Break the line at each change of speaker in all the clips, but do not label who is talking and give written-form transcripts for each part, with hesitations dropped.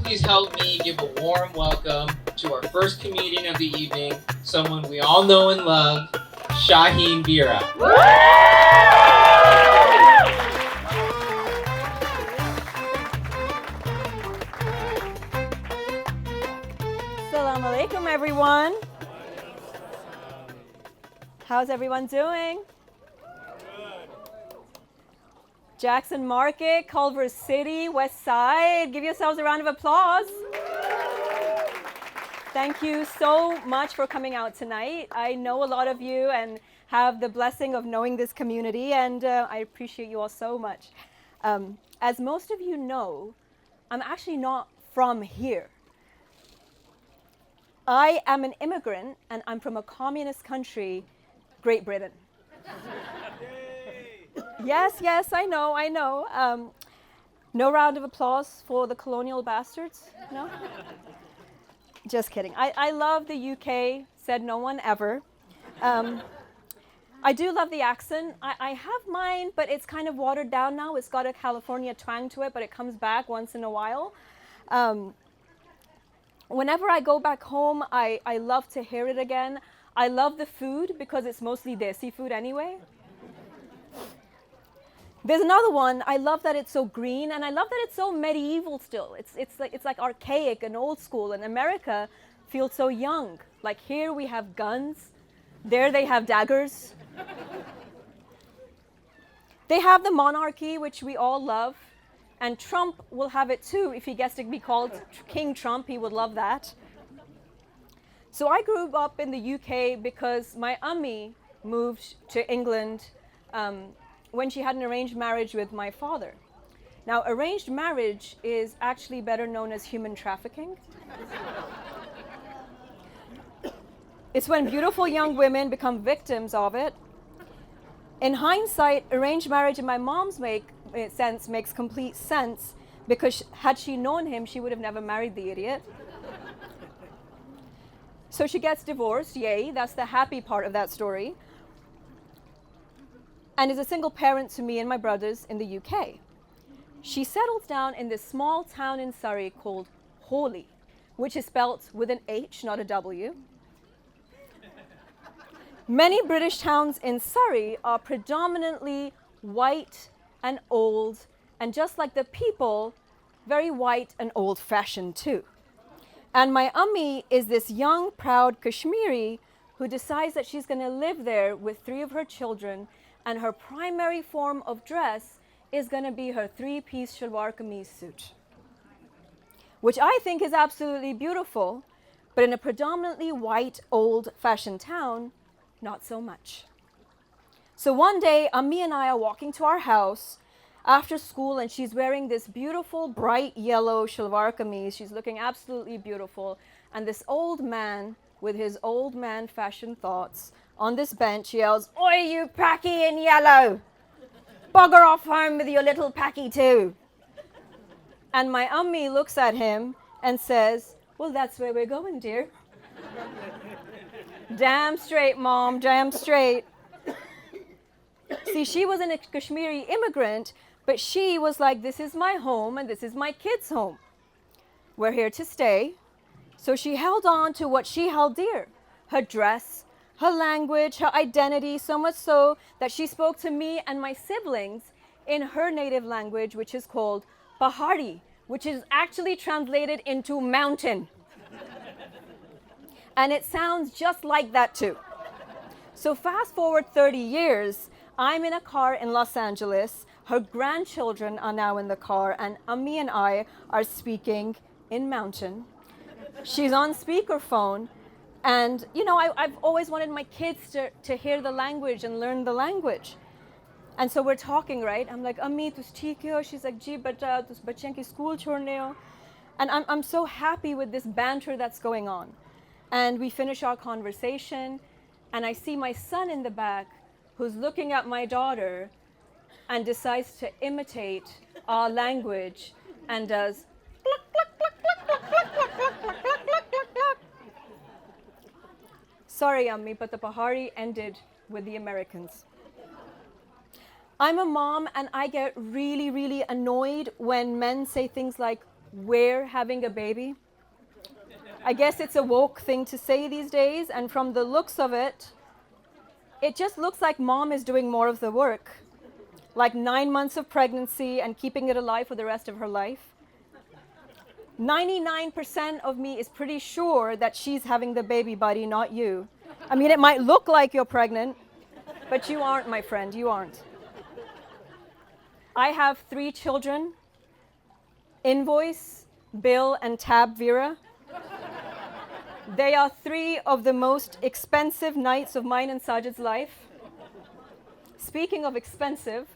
please help me give a warm welcome to our first comedian of the evening, someone we all know and love, Shahen Veera.
Assalamu alaikum, everyone. How's everyone doing? Jackson Market, Culver City, West Side. Give yourselves a round of applause. Thank you so much for coming out tonight. I know a lot of you and have the blessing of knowing this community, and I appreciate you all so much. As most of you know, I'm actually not from here. I am an immigrant, and I'm from a communist country, Great Britain. Yes, I know. No round of applause for the colonial bastards? No? Just kidding. I love the UK, said no one ever. I do love the accent. I have mine, but it's kind of watered down now. It's got a California twang to it, but it comes back once in a while. Whenever I go back home, I love to hear it again. I love the food because it's mostly desi food anyway. There's another one. I love that it's so green, and I love that it's so medieval still. It's like archaic and old school, and America feels so young. Like here we have guns, there they have daggers. They have the monarchy, which we all love, and Trump will have it too. If he gets to be called King Trump, he would love that. So I grew up in the UK because my ummi moved to England when she had an arranged marriage with my father. Now, arranged marriage is actually better known as human trafficking. It's when beautiful young women become victims of it. In hindsight, arranged marriage in my mom's sense makes complete sense because had she known him, she would have never married the idiot. So she gets divorced, yay, that's the happy part of that story, and is a single parent to me and my brothers in the UK. She settles down in this small town in Surrey called Hawley, which is spelt with an H, not a W. Many British towns in Surrey are predominantly white and old, and just like the people, very white and old-fashioned too. And my ummi is this young, proud Kashmiri who decides that she's going to live there with 3 of her children, and her primary form of dress is going to be her 3-piece shalwar kameez suit, which I think is absolutely beautiful, but in a predominantly white, old-fashioned town, not so much. So one day, Ammi and I are walking to our house after school, and she's wearing this beautiful, bright yellow shalwar kameez. She's looking absolutely beautiful. And this old man, with his old man fashion thoughts, on this bench yells, "Oi, you packy in yellow! Bugger off home with your little packy too." And my ummi looks at him and says, "Well, that's where we're going, dear." Damn straight, Mom, damn straight. See, she was a Kashmiri immigrant, but she was like, this is my home and this is my kids' home. We're here to stay. So she held on to what she held dear, her dress, her language, her identity, so much so that she spoke to me and my siblings in her native language, which is called Pahari, which is actually translated into mountain. And it sounds just like that too. So fast forward 30 years, I'm in a car in Los Angeles, her grandchildren are now in the car, and Ammi and I are speaking in mountain. She's on speakerphone, and you know, I've always wanted my kids to hear the language and learn the language. And so we're talking, right? I'm like, Ammi, tus theek ho? She's like, ji beta, tus bachchen ki school chhodne ho? And I'm so happy with this banter that's going on. And we finish our conversation, and I see my son in the back who's looking at my daughter and decides to imitate our language and does sorry, Ammi, but the Pahari ended with the Americans. I'm a mom, and I get really, really annoyed when men say things like, we're having a baby. I guess it's a woke thing to say these days, and from the looks of it, it just looks like mom is doing more of the work. Like 9 months of pregnancy and keeping it alive for the rest of her life. 99% of me is pretty sure that she's having the baby, buddy, not you. I mean, it might look like you're pregnant, but you aren't, my friend, you aren't. I have 3 children, Invoice, Bill, and Tab Veera. They are 3 of the most expensive nights of mine and Sajid's life. Speaking of expensive,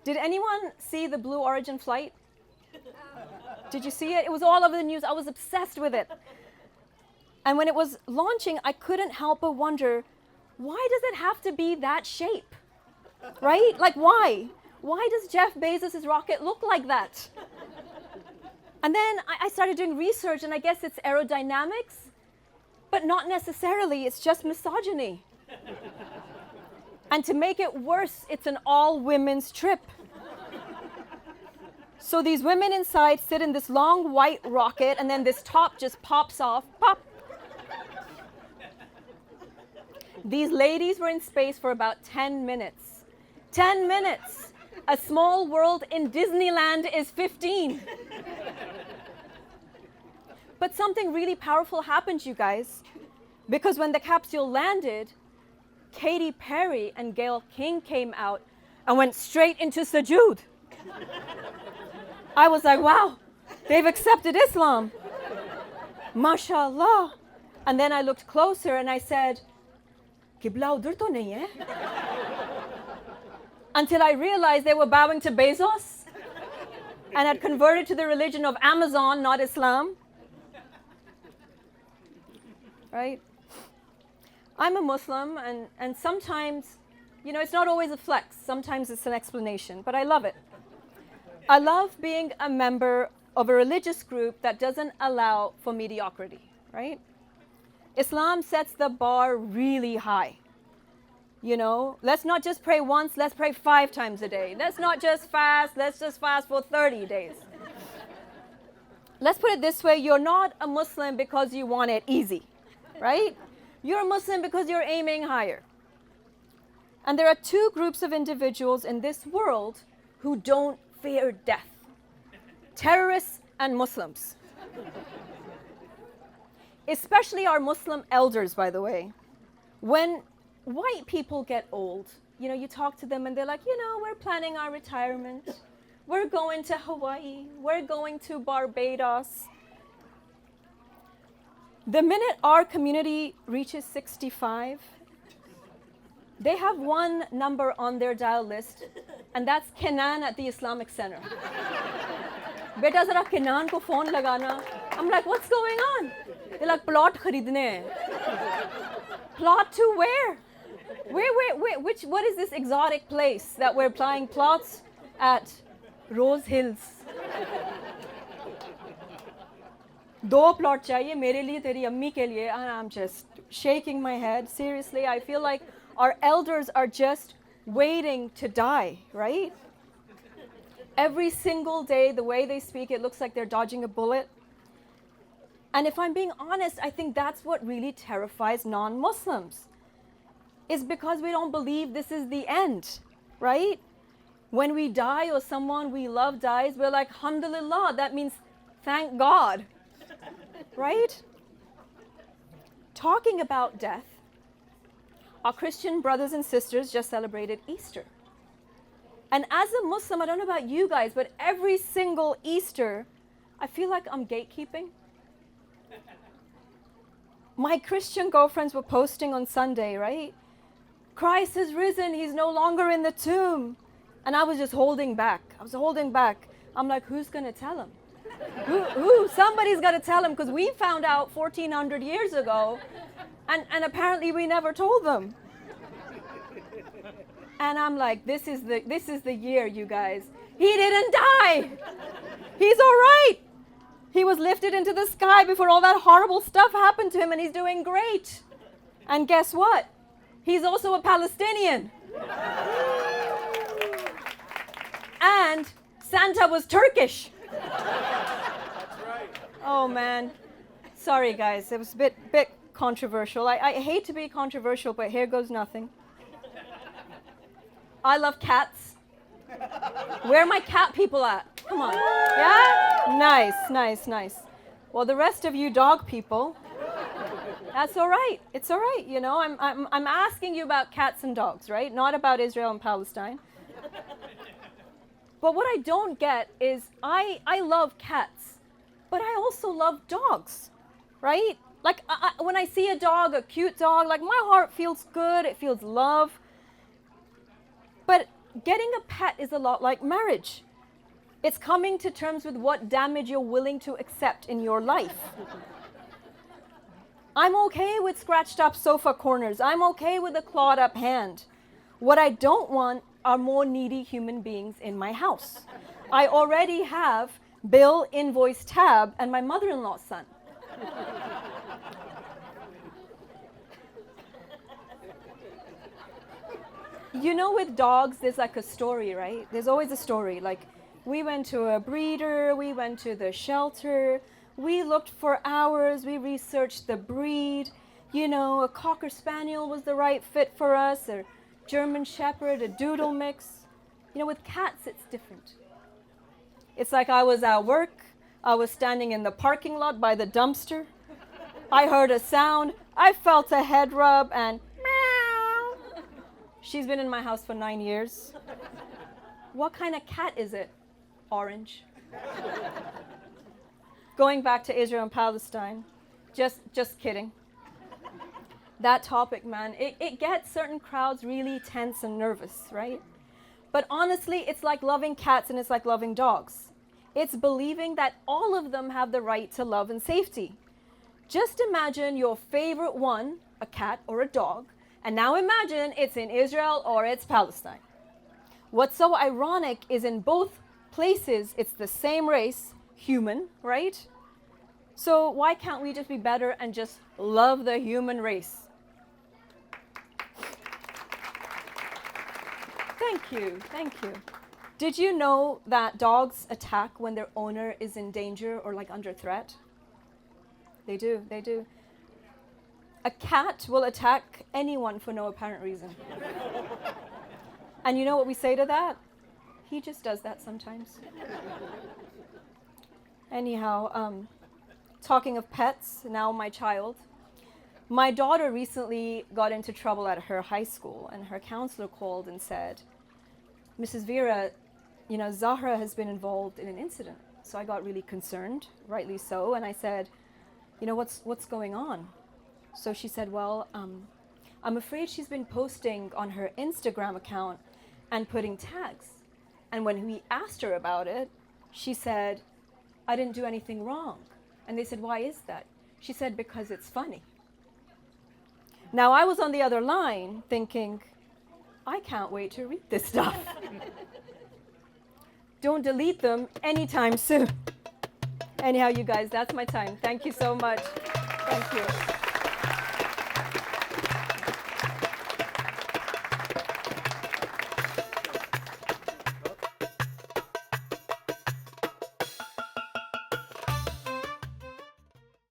did anyone see the Blue Origin flight? Did you see it? It was all over the news. I was obsessed with it. And when it was launching, I couldn't help but wonder, why does it have to be that shape? Right? Like, why? Why does Jeff Bezos' rocket look like that? And then I started doing research, and I guess it's aerodynamics, but not necessarily. It's just misogyny. And to make it worse, it's an all-women's trip. So these women inside sit in this long white rocket, and then this top just pops off, pop. These ladies were in space for about 10 minutes. 10 minutes! A small world in Disneyland is 15. But something really powerful happened, you guys, because when the capsule landed, Katy Perry and Gayle King came out and went straight into sujood. I was like, wow, they've accepted Islam. MashaAllah. And then I looked closer and I said, Qibla udhar to nahi hai. Until I realized they were bowing to Bezos and had converted to the religion of Amazon, not Islam. Right? I'm a Muslim, and sometimes, you know, it's not always a flex. Sometimes it's an explanation, but I love it. I love being a member of a religious group that doesn't allow for mediocrity, right? Islam sets the bar really high. You know, let's not just pray once, let's pray 5 times a day. Let's not just fast, let's just fast for 30 days. Let's put it this way, you're not a Muslim because you want it easy, right? You're a Muslim because you're aiming higher. And there are 2 groups of individuals in this world who don't fear death. Terrorists and Muslims. Especially our Muslim elders, by the way. When white people get old, you know, you talk to them and they're like, you know, we're planning our retirement. We're going to Hawaii. We're going to Barbados. The minute our community reaches 65, they have one number on their dial list, and that's Kenan at the Islamic Center. Beta zara Kenan ko phone lagana. I'm like, what's going on? They're like, plot kharidne. Plot to where? Where, what is this exotic place that we're applying plots at? Rose Hills. 2 plot chahiye mere liye teri ammi ke liye, and I'm just shaking my head. Seriously, I feel like our elders are just waiting to die, right? Every single day, the way they speak, it looks like they're dodging a bullet. And if I'm being honest, I think that's what really terrifies non-Muslims, is because we don't believe this is the end, right? When we die or someone we love dies, we're like, alhamdulillah, that means thank God, right? Talking about death, our Christian brothers and sisters just celebrated Easter. And as a Muslim, I don't know about you guys, but every single Easter, I feel like I'm gatekeeping. My Christian girlfriends were posting on Sunday, right? Christ has risen, he's no longer in the tomb. And I was just holding back. I'm like, who's going to tell him? Who? Somebody's got to tell him, because we found out 1,400 years ago, and apparently we never told them. And I'm like, this is the year, you guys. He didn't die. He's all right. He was lifted into the sky before all that horrible stuff happened to him, and he's doing great. And guess what? He's also a Palestinian. And Santa was Turkish. Oh man. Sorry guys, it was a bit controversial. I hate to be controversial, but here goes nothing. I love cats. Where are my cat people at? Come on. Yeah? Nice. Well, the rest of you dog people, that's all right. It's all right. You know, I'm asking you about cats and dogs, right? Not about Israel and Palestine. But what I don't get is I love cats, but I also love dogs, right? Like when I see a dog, a cute dog, like my heart feels good. It feels love. But getting a pet is a lot like marriage. It's coming to terms with what damage you're willing to accept in your life. I'm okay with scratched up sofa corners. I'm okay with a clawed up hand. What I don't want are more needy human beings in my house. I already have bill, invoice, tab, and my mother-in-law's son. You know, with dogs, there's like a story, right? There's always a story. Like, we went to a breeder, we went to the shelter, we looked for hours, we researched the breed. You know, a Cocker Spaniel was the right fit for us, or German Shepherd, a Doodle mix. You know, with cats, it's different. It's like I was at work, I was standing in the parking lot by the dumpster. I heard a sound, I felt a head rub, and meow. She's been in my house for 9 years. What kind of cat is it? Orange. Going back to Israel and Palestine, just kidding. That topic, man, it gets certain crowds really tense and nervous, right? But honestly, it's like loving cats and it's like loving dogs. It's believing that all of them have the right to love and safety. Just imagine your favorite one, a cat or a dog, and now imagine it's in Israel or it's Palestine. What's so ironic is in both places, it's the same race, human, right? So why can't we just be better and just love the human race? Thank you. Did you know that dogs attack when their owner is in danger or like under threat? They do. A cat will attack anyone for no apparent reason. And you know what we say to that? He just does that sometimes. Anyhow, talking of pets, now my child. My daughter recently got into trouble at her high school, and her counselor called and said, Mrs. Veera, you know, Zahra has been involved in an incident. So I got really concerned, rightly so, and I said, you know, what's going on? So she said, well, I'm afraid she's been posting on her Instagram account and putting tags. And when we asked her about it, she said, I didn't do anything wrong. And they said, why is that? She said, because it's funny. Now I was on the other line thinking, I can't wait to read this stuff. Don't delete them anytime soon. Anyhow, you guys, that's my time. Thank you so much. Thank you.